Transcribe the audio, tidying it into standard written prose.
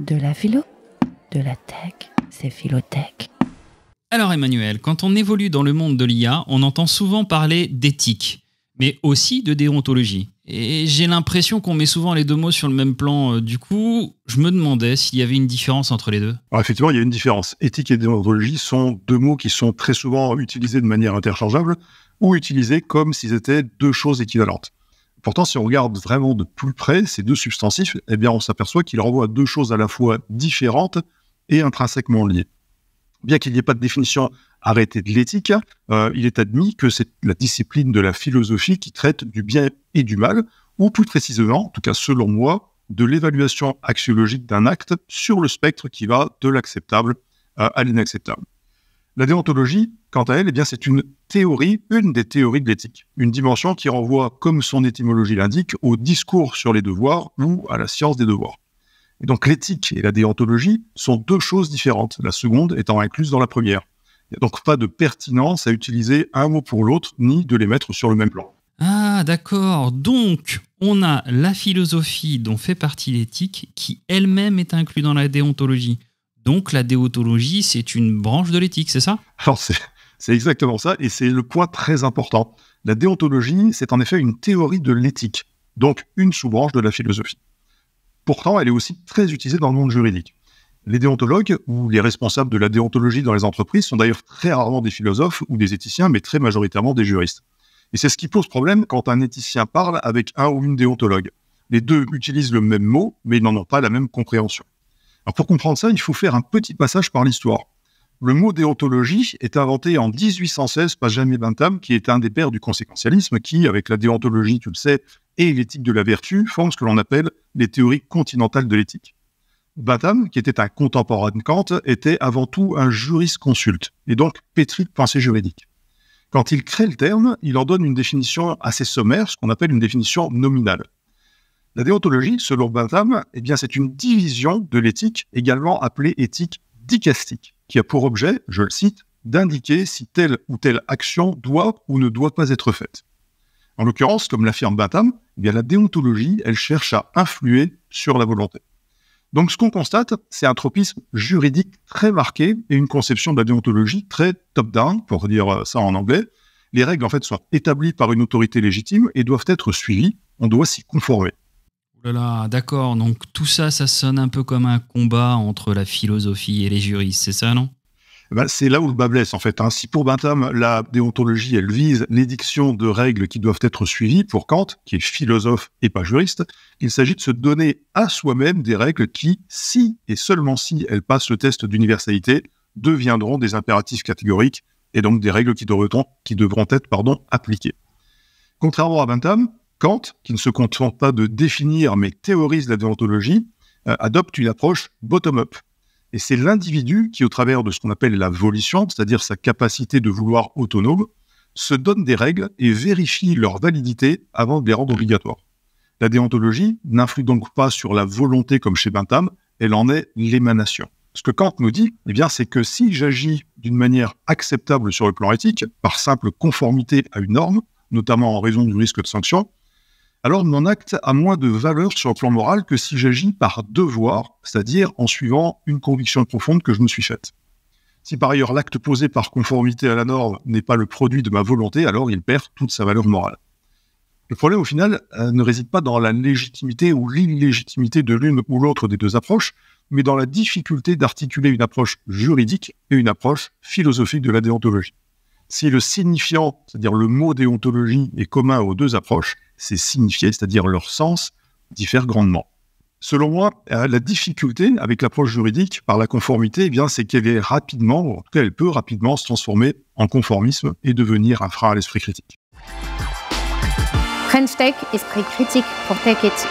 De la philo, de la tech, c'est Philotech. Alors Emmanuel, quand on évolue dans le monde de l'IA, on entend souvent parler d'éthique, mais aussi de déontologie. Et j'ai l'impression qu'on met souvent les deux mots sur le même plan. Du coup, je me demandais s'il y avait une différence entre les deux. Alors effectivement, il y a une différence. Éthique et déontologie sont deux mots qui sont très souvent utilisés de manière interchangeable ou utilisés comme s'ils étaient deux choses équivalentes. Pourtant, si on regarde vraiment de plus près ces deux substantifs, eh bien, on s'aperçoit qu'ils renvoient à deux choses à la fois différentes et intrinsèquement liées. Bien qu'il n'y ait pas de définition arrêtée de l'éthique, il est admis que c'est la discipline de la philosophie qui traite du bien et du mal, ou plus précisément, en tout cas selon moi, de l'évaluation axiologique d'un acte sur le spectre qui va de l'acceptable à l'inacceptable. La déontologie, quant à elle, eh bien, c'est une des théories de l'éthique, une dimension qui renvoie, comme son étymologie l'indique, au discours sur les devoirs ou à la science des devoirs. Et donc l'éthique et la déontologie sont deux choses différentes, la seconde étant incluse dans la première. Il n'y a donc pas de pertinence à utiliser un mot pour l'autre, ni de les mettre sur le même plan. Ah, d'accord. Donc, on a la philosophie dont fait partie l'éthique, qui elle-même est inclue dans la déontologie. Donc, la déontologie, c'est une branche de l'éthique, c'est ça ? Alors, c'est exactement ça, et c'est le point très important. La déontologie, c'est en effet une théorie de l'éthique, donc une sous-branche de la philosophie. Pourtant, elle est aussi très utilisée dans le monde juridique. Les déontologues, ou les responsables de la déontologie dans les entreprises, sont d'ailleurs très rarement des philosophes ou des éthiciens, mais très majoritairement des juristes. Et c'est ce qui pose problème quand un éthicien parle avec un ou une déontologue. Les deux utilisent le même mot, mais ils n'en ont pas la même compréhension. Alors pour comprendre ça, il faut faire un petit passage par l'histoire. Le mot déontologie est inventé en 1816 par Jaime Bentham, qui est un des pères du conséquentialisme, qui, avec la déontologie, tu le sais, et l'éthique de la vertu, forment ce que l'on appelle les théories continentales de l'éthique. Bentham, qui était un contemporain de Kant, était avant tout un jurisconsulte, et donc pétri de pensée juridique. Quand il crée le terme, il en donne une définition assez sommaire, ce qu'on appelle une définition nominale. La déontologie, selon Bentham, eh bien, c'est une division de l'éthique, également appelée éthique dicastique, qui a pour objet, je le cite, d'indiquer si telle ou telle action doit ou ne doit pas être faite. En l'occurrence, comme l'affirme Bentham, eh bien, la déontologie, elle cherche à influer sur la volonté. Donc, ce qu'on constate, c'est un tropisme juridique très marqué et une conception de la déontologie très top-down, pour dire ça en anglais. Les règles, en fait, sont établies par une autorité légitime et doivent être suivies. On doit s'y conformer. Oh là là, d'accord. Donc, tout ça, ça sonne un peu comme un combat entre la philosophie et les juristes, c'est ça, non ? C'est là où le bas blesse, en fait. Si pour Bentham, la déontologie, elle vise l'édiction de règles qui doivent être suivies, pour Kant, qui est philosophe et pas juriste, il s'agit de se donner à soi-même des règles qui, si et seulement si elles passent le test d'universalité, deviendront des impératifs catégoriques et donc des règles qui devront être appliquées. Contrairement à Bentham, Kant, qui ne se contente pas de définir mais théorise la déontologie, adopte une approche bottom-up. Et c'est l'individu qui, au travers de ce qu'on appelle la volition, c'est-à-dire sa capacité de vouloir autonome, se donne des règles et vérifie leur validité avant de les rendre obligatoires. La déontologie n'influe donc pas sur la volonté comme chez Bentham, elle en est l'émanation. Ce que Kant nous dit, eh bien, c'est que si j'agis d'une manière acceptable sur le plan éthique, par simple conformité à une norme, notamment en raison du risque de sanction, alors mon acte a moins de valeur sur le plan moral que si j'agis par devoir, c'est-à-dire en suivant une conviction profonde que je me suis faite. Si par ailleurs l'acte posé par conformité à la norme n'est pas le produit de ma volonté, alors il perd toute sa valeur morale. Le problème au final ne réside pas dans la légitimité ou l'illégitimité de l'une ou l'autre des deux approches, mais dans la difficulté d'articuler une approche juridique et une approche philosophique de la déontologie. Si le signifiant, c'est-à-dire le mot déontologie, est commun aux deux approches, c'est signifié, c'est-à-dire leur sens, diffère grandement. Selon moi, la difficulté avec l'approche juridique par la conformité, eh bien, c'est qu'elle est rapidement, ou en tout cas elle peut rapidement se transformer en conformisme et devenir un frein à l'esprit critique. French Tech, esprit critique pour Tech Éthique.